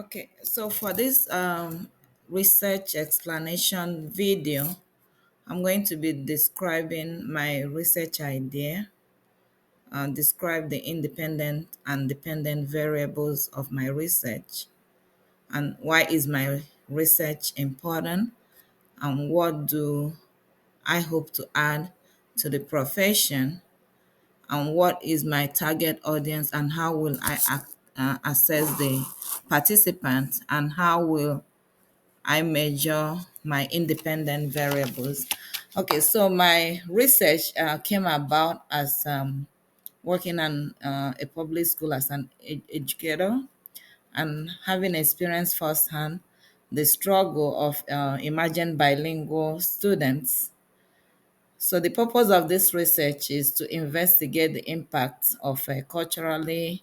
Okay, so for this research explanation video, I'm going to be describing my research idea, describe the independent and dependent variables of my research, and why is my research important, and what do I hope to add to the profession, and what is my target audience, and how will assess the participants, and how will I measure my independent variables. Okay, so my research came about as working in a public school as an educator and having experienced firsthand the struggle of emerging bilingual students. So, the purpose of this research is to investigate the impact of culturally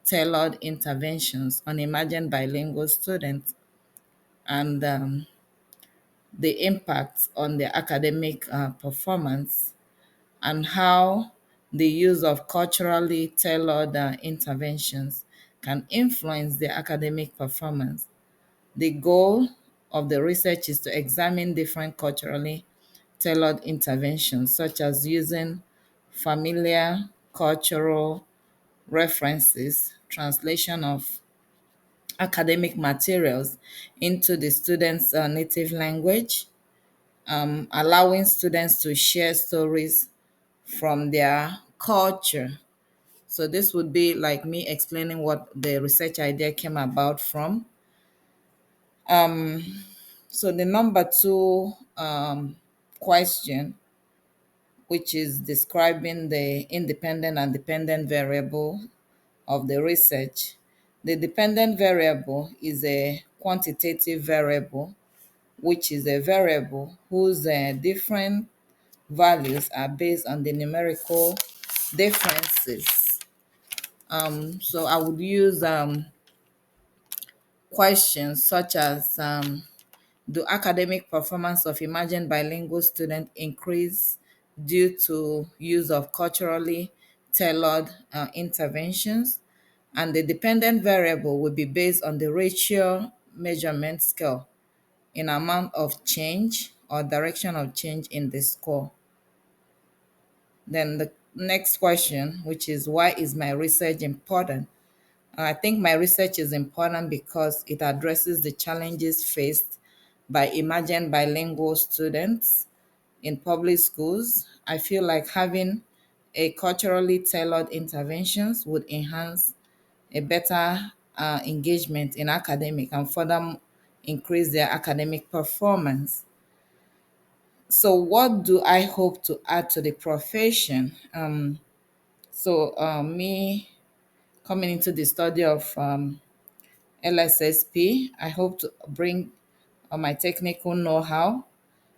tailored interventions on emerging bilingual students and the impact on their academic performance, and how the use of culturally tailored interventions can influence their academic performance. The goal of the research is to examine different culturally tailored interventions, such as using familiar cultural references, translation of academic materials into the students' native language, allowing students to share stories from their culture. So this would be like me explaining what the research idea came about from. So the number two question, which is describing the independent and dependent variable of the research. The dependent variable is a quantitative variable, which is a variable whose different values are based on the numerical differences. So I would use questions such as do academic performance of emerging bilingual students increase due to use of culturally tailored interventions? And the dependent variable will be based on the ratio measurement scale in amount of change or direction of change in the score. Then the next question, which is why is my research important? I think my research is important because it addresses the challenges faced by emerging bilingual students in public schools. I feel like having a culturally tailored interventions would enhance a better engagement in academic and further increase their academic performance. So, what do I hope to add to the profession? Me coming into the study of LSSP, I hope to bring my technical know how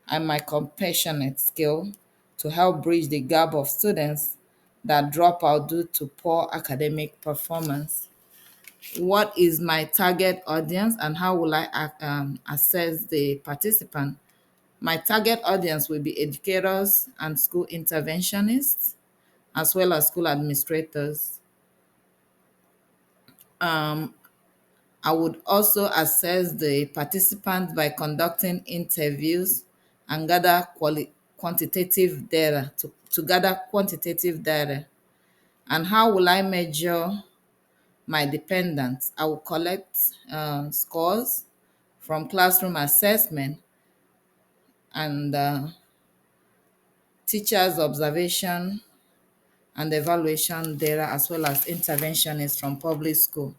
and my compassionate skill to help bridge the gap of students that drop out due to poor academic performance. What is my target audience and how will I assess the participant? My target audience will be educators and school interventionists, as well as school administrators. I would also assess the participants by conducting interviews and quantitative data to gather quantitative data. And how will I measure my dependents? I will collect scores from classroom assessment and teachers' observation and evaluation data, as well as interventionists from public school.